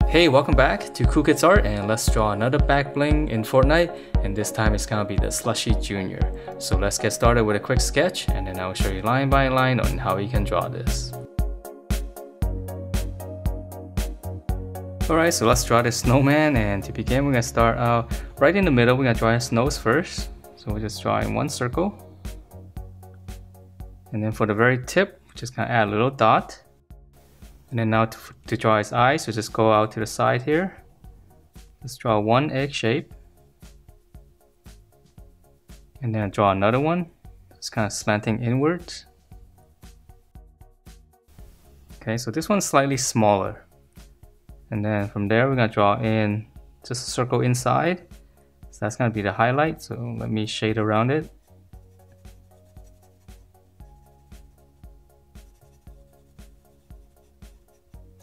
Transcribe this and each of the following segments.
Hey, welcome back to Cool Kids Art, and let's draw another back bling in Fortnite, and this time it's gonna be the Slushy Jr. So let's get started with a quick sketch, and then I'll show you line by line on how you can draw this. Alright, so let's draw this snowman, and to begin we're gonna start out right in the middle. We're gonna draw his nose first. So we're just drawing one circle. And then for the very tip, we're just gonna add a little dot. And then now to draw his eyes, so just go out to the side here. Let's draw one egg shape. And then draw another one. It's kind of slanting inwards. Okay, so this one's slightly smaller. And then from there, we're gonna draw in just a circle inside. So that's gonna be the highlight, so let me shade around it.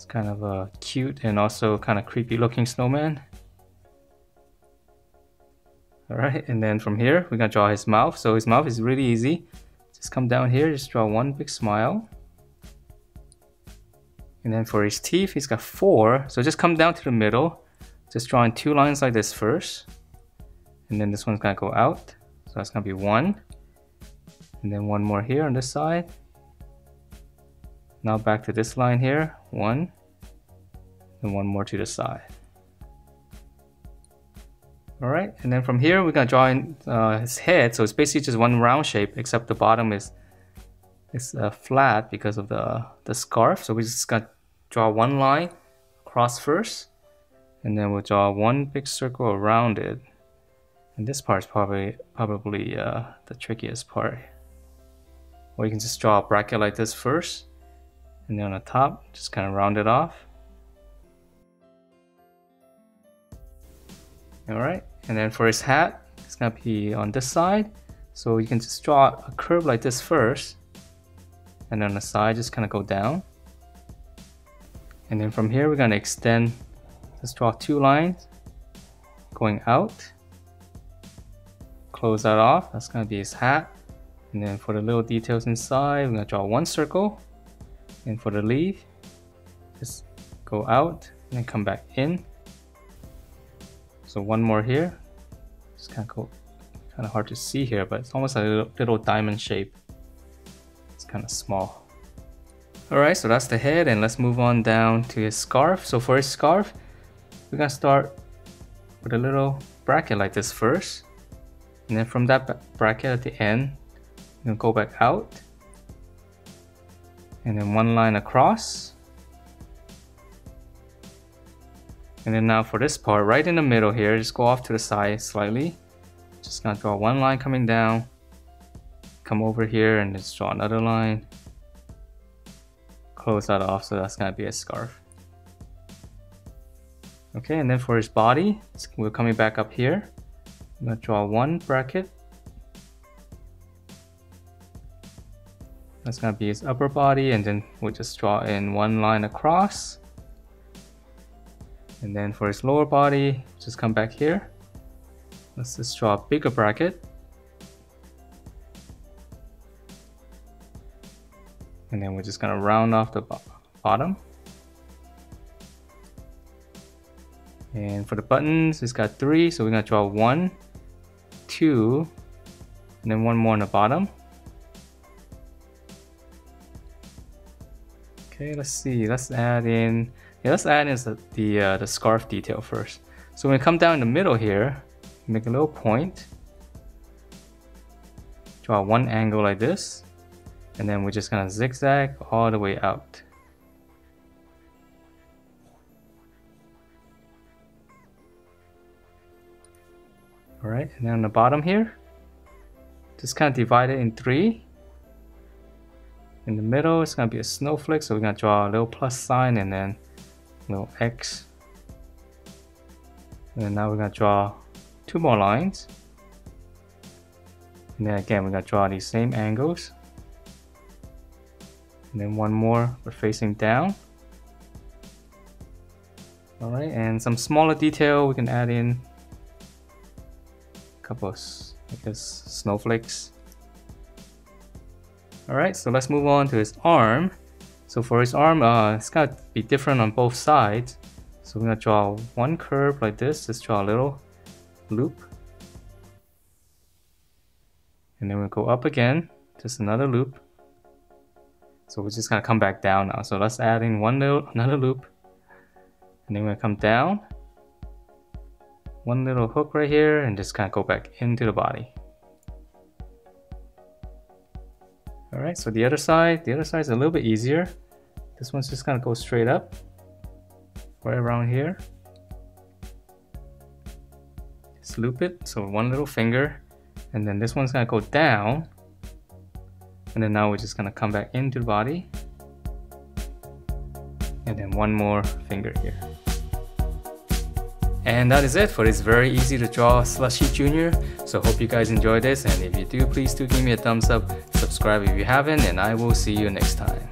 Kind of a cute and also kind of creepy looking snowman. Alright, and then from here we're gonna draw his mouth. So his mouth is really easy. Just come down here, just draw one big smile. And then for his teeth, he's got 4. So just come down to the middle, just drawing 2 lines like this first. And then this one's gonna go out. So that's gonna be 1. And then 1 more here on this side. Now back to this line here, 1. And 1 more to the side. Alright, and then from here we're gonna draw in his head. So it's basically just one round shape, except the bottom is flat because of the scarf. So we just gonna draw one line across first, and then we'll draw one big circle around it. And this part is probably the trickiest part. Or you can just draw a bracket like this first, and then on the top, just kind of round it off. Alright, and then for his hat, it's gonna be on this side. So you can just draw a curve like this first, and on the side, just kind of go down. And then from here, we're gonna extend, just draw 2 lines going out. Close that off, that's gonna be his hat. And then for the little details inside, we're gonna draw 1 circle. And for the leaf, just go out and then come back in. So 1 more here. It's kind of hard to see here, but it's almost a little diamond shape. It's kind of small. Alright, so that's the head, and let's move on down to his scarf. So for his scarf, we're gonna start with a little bracket like this first. And then from that bracket at the end, we're gonna go back out. And then 1 line across. And then now for this part, right in the middle here, just go off to the side slightly. Just gonna draw 1 line coming down. Come over here and just draw another line. Close that off, so that's gonna be a scarf. Okay, and then for his body, we're coming back up here. I'm gonna draw 1 bracket. That's gonna be his upper body, and then we'll just draw in 1 line across. And then for his lower body, just come back here. Let's just draw a bigger bracket. And then we're just gonna round off the bottom. And for the buttons, it's got 3, so we're gonna draw 1, 2, and then 1 more on the bottom. Okay, let's see. Let's add in the scarf detail first. So when we come down in the middle here, make a little point. Draw 1 angle like this, and then we're just gonna zigzag all the way out. All right, and then on the bottom here, just kind of divide it in 3. In the middle, it's gonna be a snowflake, so we're gonna draw a little plus sign and then a little X. And then now we're gonna draw 2 more lines. And then again, we're gonna draw these same angles. And then 1 more, we're facing down. Alright, and some smaller detail, we can add in a couple of, I guess, snowflakes. Alright, so let's move on to his arm. So for his arm, it's got to be different on both sides. So So we're gonna draw one curve like this, just draw a little loop. And then we'll go up again, just another loop. So we're just gonna come back down now. So let's add in another loop. And then we're gonna come down. One little hook right here and just kind of go back into the body. Alright, so the other side is a little bit easier. This one's just gonna go straight up, right around here. Just loop it, so one little finger, and then this one's gonna go down, and then now we're just gonna come back into the body, and then one more finger here. And that is it for this very easy to draw Slushy Jr. So hope you guys enjoyed this, and if you do, please do give me a thumbs up, subscribe if you haven't, and I will see you next time.